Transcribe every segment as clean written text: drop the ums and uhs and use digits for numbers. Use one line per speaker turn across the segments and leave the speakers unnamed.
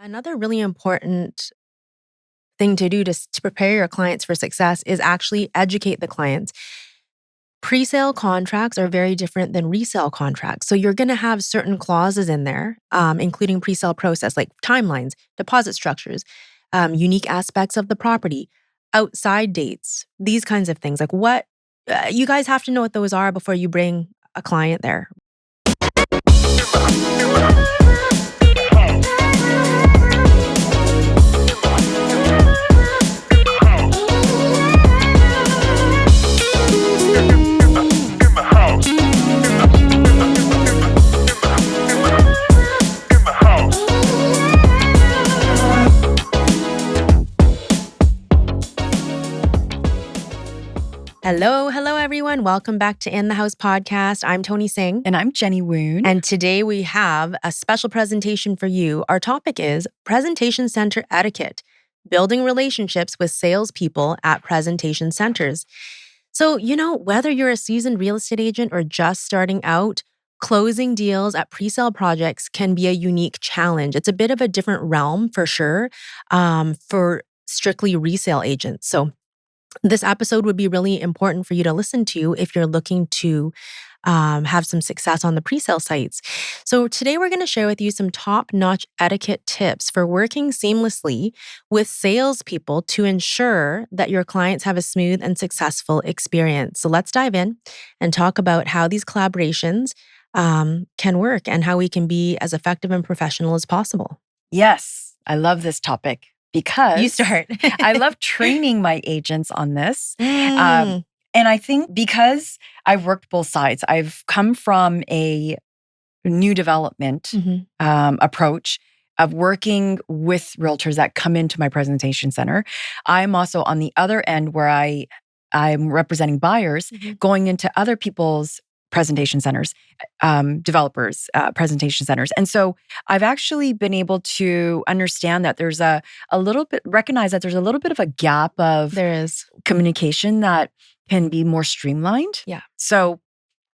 Another really important thing to do to prepare your clients for success is actually educate the clients. Pre-sale contracts are very different than resale contracts. So you're going to have certain clauses in there, including pre-sale process, like timelines, deposit structures, unique aspects of the property, outside dates, these kinds of things. Like what you guys have to know what those are before you bring a client there. Hello, everyone. Welcome back to In the House podcast. I'm Toni Singh.
And I'm Jenny Woon.
And today we have a special presentation for you. Our topic is Presentation Center Etiquette, Building Relationships with Salespeople at Presentation Centers. So, whether you're a seasoned real estate agent or just starting out, closing deals at pre-sale projects can be a unique challenge. It's a bit of a different realm for sure for strictly resale agents. So this episode would be really important for you to listen to if you're looking to have some success on the pre-sale sites. So today we're going to share with you some top-notch etiquette tips for working seamlessly with salespeople to ensure that your clients have a smooth and successful experience. So let's dive in and talk about how these collaborations can work and how we can be as effective and professional as possible.
Yes, I love this topic. Because
you start.
I love training my agents on this. And I think because I've worked both sides, I've come from a new development approach of working with realtors that come into my presentation center. I'm also on the other end where I'm representing buyers going into other people's presentation centers, developers, presentation centers. And so I've actually been able to understand that there's recognize that there's a little bit of a gap of communication that can be more streamlined.
Yeah.
So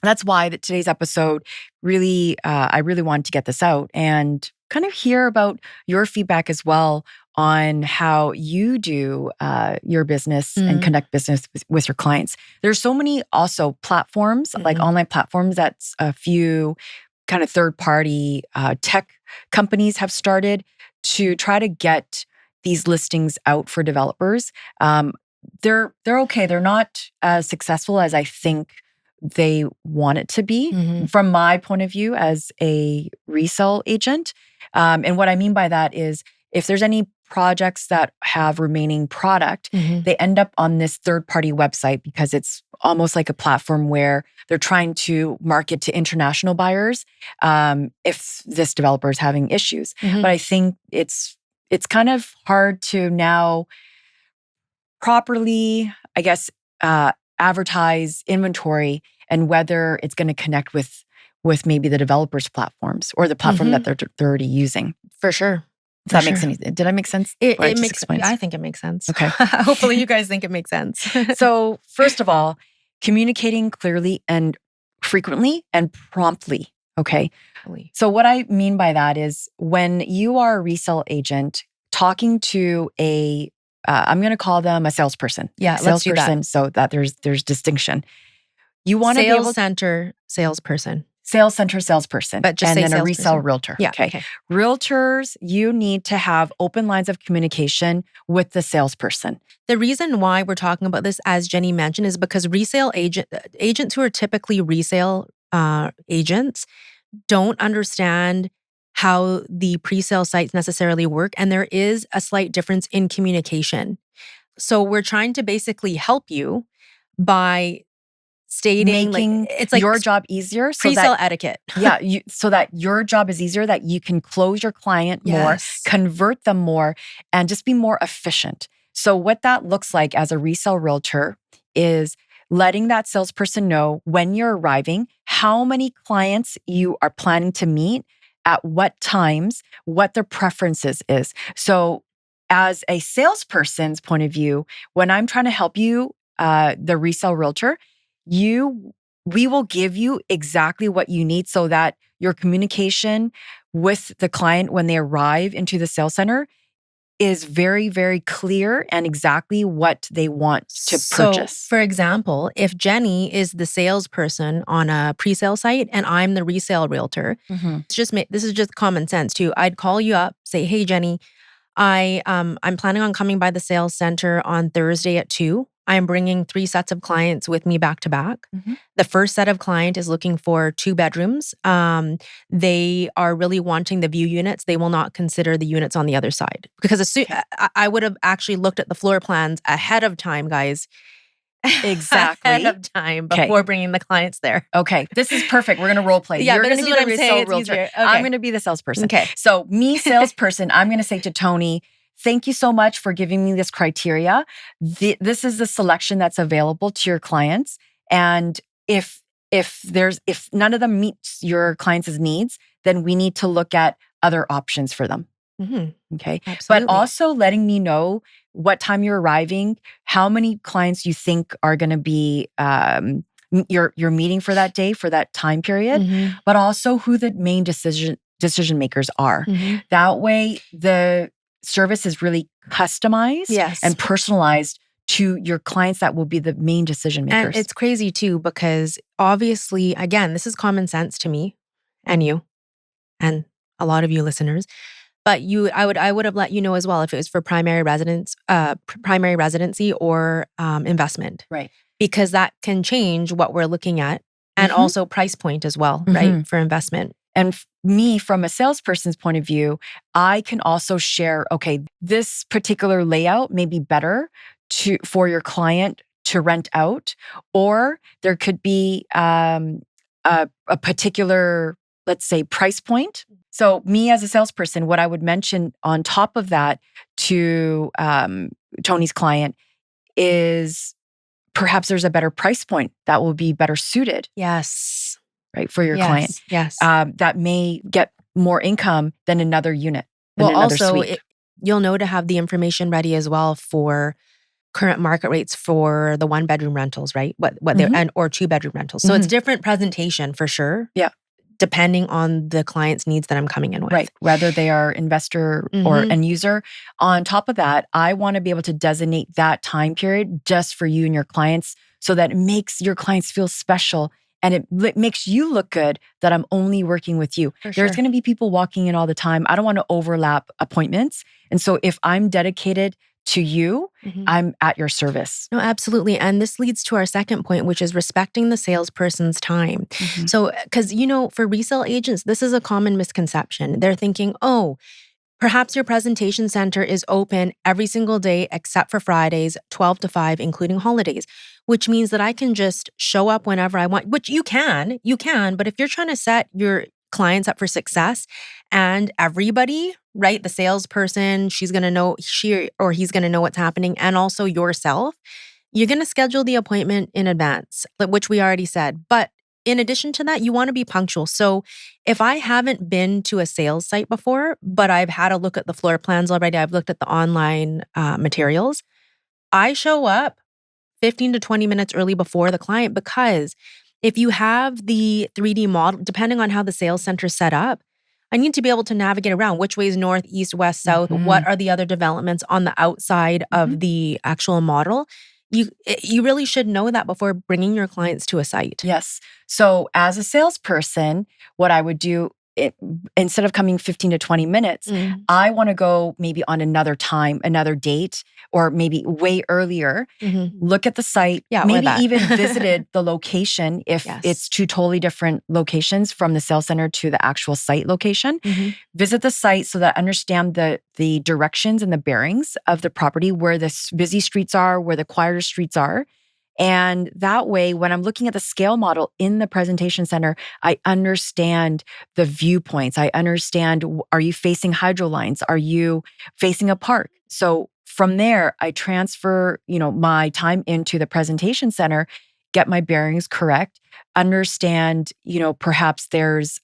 that's why today's episode really, I really wanted to get this out and kind of hear about your feedback as well on how you do your business and conduct business with your clients. There's so many also platforms, like online platforms that a few kind of third-party tech companies have started to try to get these listings out for developers. They're okay. They're not as successful as I think they want it to be from my point of view as a resale agent. And what I mean by that is if there's any projects that have remaining product, they end up on this third-party website because it's almost like a platform where they're trying to market to international buyers if this developer is having issues. But I think it's kind of hard to now properly, I guess, advertise inventory and whether it's going to connect with maybe the developer's platforms or the platform that they're already using.
For sure.
If that makes sense. Did I make sense?
I think it makes sense.
Okay.
Hopefully you guys think it makes sense.
So first of all, communicating clearly and frequently and promptly. Okay. So what I mean by that is when you are a resale agent talking to I'm going to call them a salesperson.
Yeah, let's do that.
So that there's distinction. You want to be able
center salesperson.
Sales center salesperson,
but just
and
say
then a resale realtor.
Yeah,
okay. Realtors, you need to have open lines of communication with the salesperson.
The reason why we're talking about this, as Jenny mentioned, is because resale agents who are typically resale agents don't understand how the pre-sale sites necessarily work, and there is a slight difference in communication. So we're trying to basically help you by
making
it's like
your job easier.
Pre-sale etiquette.
So that your job is easier, that you can close your client more, convert them more, and just be more efficient. So what that looks like as a resale realtor is letting that salesperson know when you're arriving, how many clients you are planning to meet, at what times, what their preferences is. So as a salesperson's point of view, when I'm trying to help you, the resale realtor, we will give you exactly what you need so that your communication with the client when they arrive into the sales center is very, very clear and exactly what they want to purchase.
For example, if Jenny is the salesperson on a pre-sale site and I'm the resale realtor, this is just common sense too. I'd call you up, say, "Hey Jenny, I'm planning on coming by the sales center on Thursday at 2. I'm bringing 3 sets of clients with me back to back. The first set of client is looking for 2 bedrooms. They are really wanting the view units. They will not consider the units on the other side because I would have actually looked at the floor plans ahead of time, guys.
Exactly.
Ahead of time before bringing the clients there.
Okay, this is perfect. We're going to role play.
Yeah,
You're
but
going
this
to
is
be
what
the
I'm saying.
resale
It's
realtor.
easier. Okay.
I'm going to be the salesperson.
Okay.
So me, salesperson, I'm going to say to Toni, thank you so much for giving me this criteria. This is the selection that's available to your clients. And if none of them meets your clients' needs, then we need to look at other options for them. Okay.
Absolutely.
But also letting me know what time you're arriving, how many clients you think are going to be you're meeting for that day, for that time period, but also who the main decision makers are. That way the service is really customized and personalized to your clients that will be the main decision makers.
And it's crazy too, because obviously, again, this is common sense to me and you and a lot of you listeners. But I would have let you know as well if it was for primary residency or investment.
Right.
Because that can change what we're looking at and also price point as well, right? For investment.
And me, from a salesperson's point of view, I can also share, okay, this particular layout may be better for your client to rent out, or there could be a particular, let's say, price point. So me as a salesperson, what I would mention on top of that to Toni's client is perhaps there's a better price point that will be better suited.
Yes.
Right, for your client.
Yes.
That may get more income than another unit, than another suite.
You'll know to have the information ready as well for current market rates for the 1-bedroom rentals, right? What they're or 2-bedroom rentals. So it's different presentation for sure.
Yeah.
Depending on the client's needs that I'm coming in with.
Right. Whether they are investor or end user. On top of that, I want to be able to designate that time period just for you and your clients so that it makes your clients feel special and it makes you look good that I'm only working with you. There's going to be people walking in all the time. I don't want to overlap appointments. And so if I'm dedicated to you, I'm at your service.
No, absolutely. And this leads to our second point, which is respecting the salesperson's time. So, because, for resale agents, this is a common misconception. They're thinking, oh, perhaps your presentation center is open every single day except for Fridays, 12 to 5, including holidays, which means that I can just show up whenever I want, which you can, but if you're trying to set your clients up for success and everybody, right? The salesperson, she's going to know, she or he's going to know what's happening, and also yourself, you're going to schedule the appointment in advance, which we already said. But in addition to that, you want to be punctual. So if I haven't been to a sales site before, but I've had a look at the floor plans already, I've looked at the online materials, I show up 15 to 20 minutes early before the client, because if you have the 3D model, depending on how the sales center is set up, I need to be able to navigate around which way is north, east, west, south. What are the other developments on the outside of the actual model? You really should know that before bringing your clients to a site.
Yes. So as a salesperson, what I would do, instead of coming 15 to 20 minutes, I want to go maybe on another time, another date, or maybe way earlier, look at the site, maybe even visited the location if it's 2 totally different locations from the sales center to the actual site location. Visit the site so that I understand the directions and the bearings of the property, where the busy streets are, where the quieter streets are. And that way, when I'm looking at the scale model in the presentation center, I understand the viewpoints. I understand, are you facing hydro lines? Are you facing a park? So from there, I transfer, my time into the presentation center, get my bearings correct, understand, perhaps there's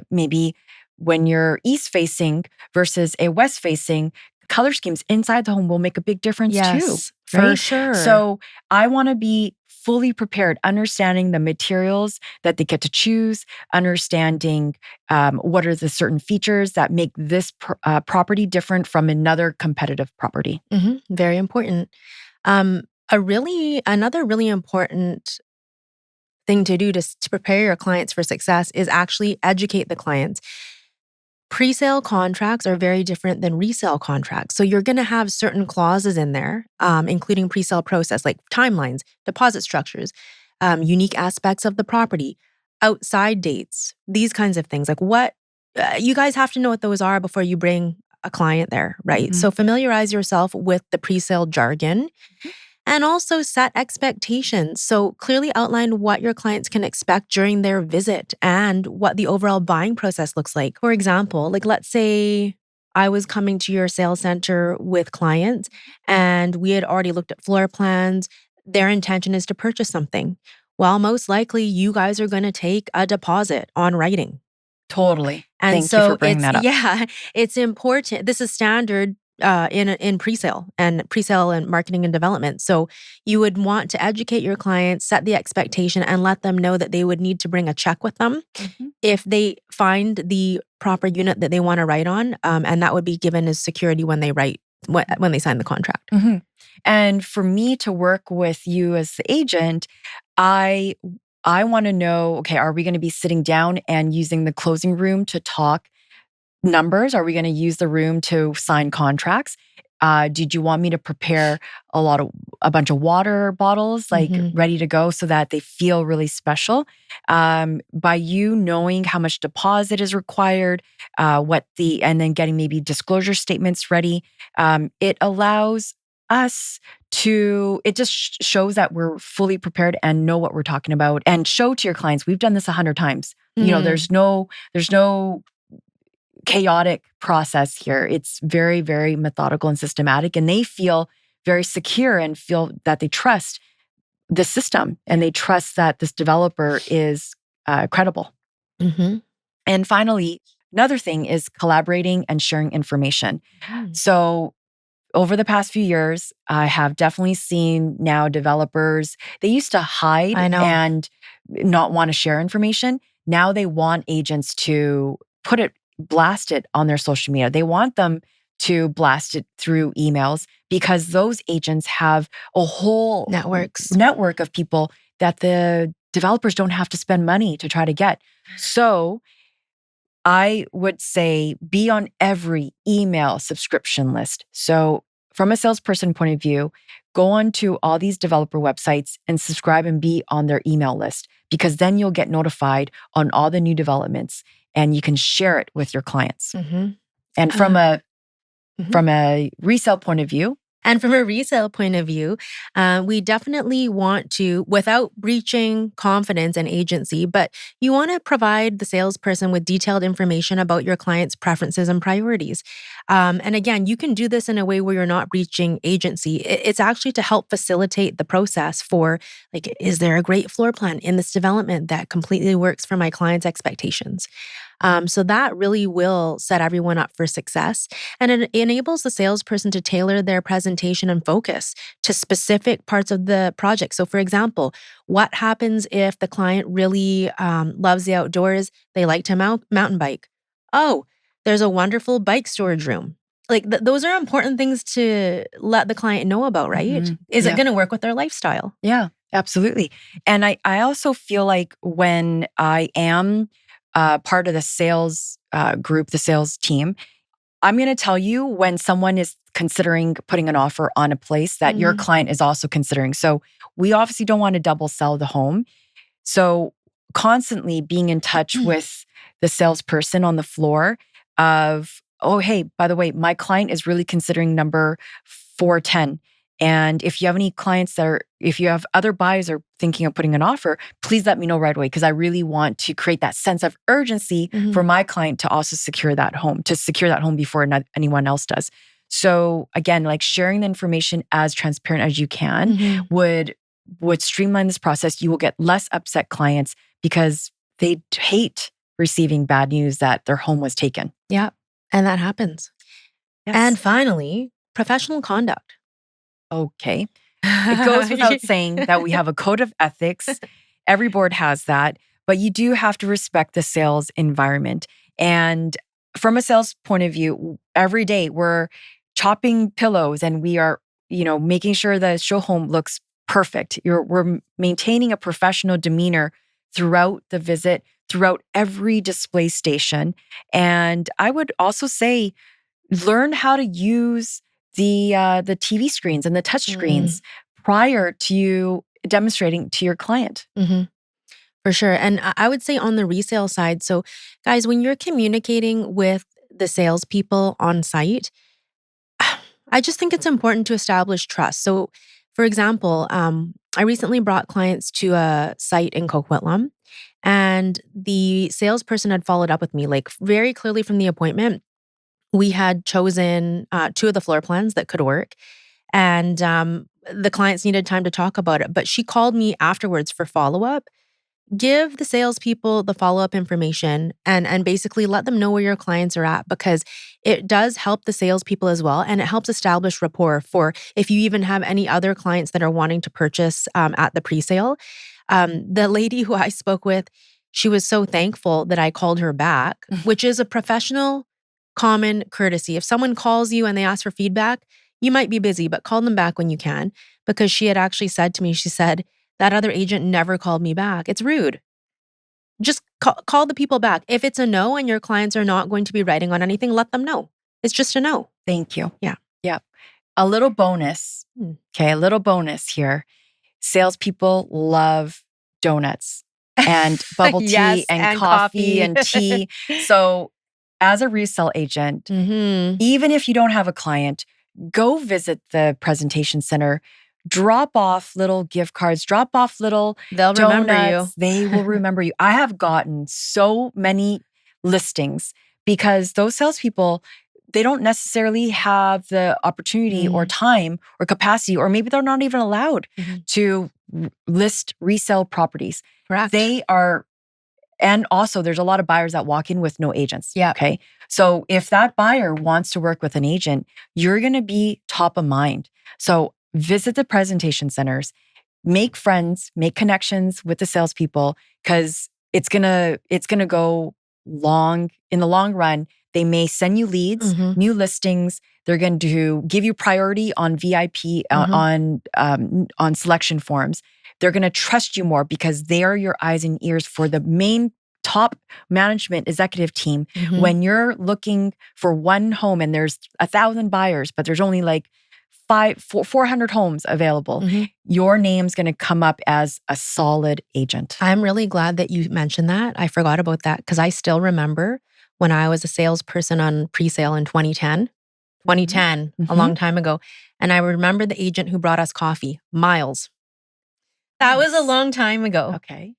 maybe when you're east facing versus a west facing, color schemes inside the home will make a big difference too.
For sure.
So I want to be fully prepared, understanding the materials that they get to choose, understanding what are the certain features that make this property different from another competitive property.
Very important. Another really important thing to do to prepare your clients for success is actually educate the clients. Pre-sale contracts are very different than resale contracts. So you're going to have certain clauses in there, including pre-sale process, like timelines, deposit structures, unique aspects of the property, outside dates, these kinds of things. Like what you guys have to know what those are before you bring a client there, right? So familiarize yourself with the pre-sale jargon. And also set expectations. So clearly outline what your clients can expect during their visit and what the overall buying process looks like. For example, like let's say I was coming to your sales center with clients and we had already looked at floor plans. Their intention is to purchase something. Well, most likely you guys are going to take a deposit on writing.
Totally.
And
Thank you for
so
bringing that up.
it's important. This is standard in pre-sale and marketing and development. So you would want to educate your clients, set the expectation, and let them know that they would need to bring a check with them if they find the proper unit that they want to write on, and that would be given as security when they sign the contract.
And for me to work with you as the agent, I want to know, okay, are we going to be sitting down and using the closing room to talk numbers? Are we going to use the room to sign contracts? Did you want me to prepare a bunch of water bottles, like ready to go so that they feel really special? By you knowing how much deposit is required, and then getting maybe disclosure statements ready, it allows us it just shows that we're fully prepared and know what we're talking about, and show to your clients, we've done this 100 times. There's no chaotic process here. It's very, very methodical and systematic, and they feel very secure and feel that they trust the system and they trust that this developer is credible. And finally, another thing is collaborating and sharing information. So over the past few years, I have definitely seen now developers, they used to hide and not want to share information. Now they want agents to blast it on their social media. They want them to blast it through emails because those agents have a whole network of people that the developers don't have to spend money to try to get. So I would say be on every email subscription list. So from a salesperson point of view, go on to all these developer websites and subscribe and be on their email list, because then you'll get notified on all the new developments and you can share it with your clients. And from a resale point of view,
we definitely want to, without breaching confidence and agency, but you want to provide the salesperson with detailed information about your client's preferences and priorities. And again, you can do this in a way where you're not breaching agency. It's actually to help facilitate the process for, like, is there a great floor plan in this development that completely works for my client's expectations? So that really will set everyone up for success. And it enables the salesperson to tailor their presentation and focus to specific parts of the project. So for example, what happens if the client really loves the outdoors? They like to mountain bike. Oh, there's a wonderful bike storage room. Like those are important things to let the client know about, right? Is it going to work with their lifestyle?
Yeah, absolutely. And I also feel like when I am part of the sales group, the sales team, I'm going to tell you when someone is considering putting an offer on a place that your client is also considering. So we obviously don't want to double sell the home. So constantly being in touch with the salesperson on the floor of, oh, hey, by the way, my client is really considering number 410. And if you have any clients if you have other buyers are thinking of putting an offer, please let me know right away, because I really want to create that sense of urgency for my client to also secure that home before anyone else does. So again, like sharing the information as transparent as you can would streamline this process. You will get less upset clients because they hate receiving bad news that their home was taken.
Yeah, and that happens. Yes. And finally, professional conduct.
Okay. It goes without saying that we have a code of ethics. Every board has that, but you do have to respect the sales environment. And from a sales point of view, every day we're chopping pillows and we are, making sure the show home looks perfect. We're maintaining a professional demeanor throughout the visit, throughout every display station. And I would also say, learn how to use the TV screens and the touch screens prior to you demonstrating to your client.
Mhm. For sure. And I would say on the resale side, so guys, when you're communicating with the salespeople on site, I just think it's important to establish trust. So, for example, I recently brought clients to a site in Coquitlam, and the salesperson had followed up with me, like very clearly from the appointment. We had chosen two of the floor plans that could work, and the clients needed time to talk about it. But she called me afterwards for follow up. Give the salespeople the follow-up information and basically let them know where your clients are at, because it does help the salespeople as well. And it helps establish rapport for if you even have any other clients that are wanting to purchase at the pre-sale. The lady who I spoke with, she was so thankful that I called her back, which is a professional, common courtesy. If someone calls you and they ask for feedback, you might be busy, but call them back when you can. Because she had actually said to me, she said, that other agent never called me back. It's rude. Just call the people back. If it's a no and your clients are not going to be writing on anything, let them know. It's just a no.
Thank you.
Yeah.
Yeah. A little bonus. Okay. A little bonus here. Salespeople love donuts and bubble tea
Yes,
and coffee and tea. So, as a resale agent, even if you don't have a client, go visit the presentation center. Drop off little gift cards, drop off little
They'll
donuts.
remember you.
They will remember you. I have gotten so many listings because those salespeople, they don't necessarily have the opportunity or time or capacity, or maybe they're not even allowed to list resale properties.
Correct.
And also there's a lot of buyers that walk in with no agents.
Yeah.
Okay. So if that buyer wants to work with an agent, you're going to be top of mind. So visit the presentation centers, make friends, make connections with the salespeople, because it's gonna go long in the long run. They may send you leads, new listings. They're going to give you priority on VIP on selection forms. They're going to trust you more because they are your eyes and ears for the main top management executive team. When you're looking for one home and there's 1,000 buyers, but there's only like 400 homes available, your name's going to come up as a solid agent.
I'm really glad that you mentioned that. I forgot about that because I still remember when I was a salesperson on pre-sale in 2010. 2010, a long time ago. And I remember the agent who brought us coffee, Miles. That was a long time ago.
Okay.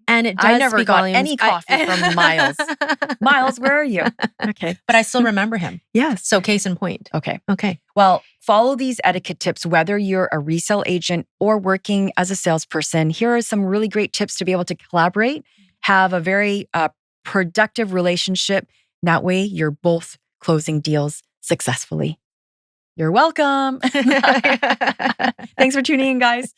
And it does
I never
speak
got
volumes.
any coffee from Miles. Miles, where are you? Okay.
But I still remember him.
Yes.
So case in point.
Okay.
Okay.
Well, follow these etiquette tips, whether you're a resale agent or working as a salesperson. Here are some really great tips to be able to collaborate, have a very productive relationship. That way you're both closing deals successfully. You're welcome. Thanks for tuning in, guys.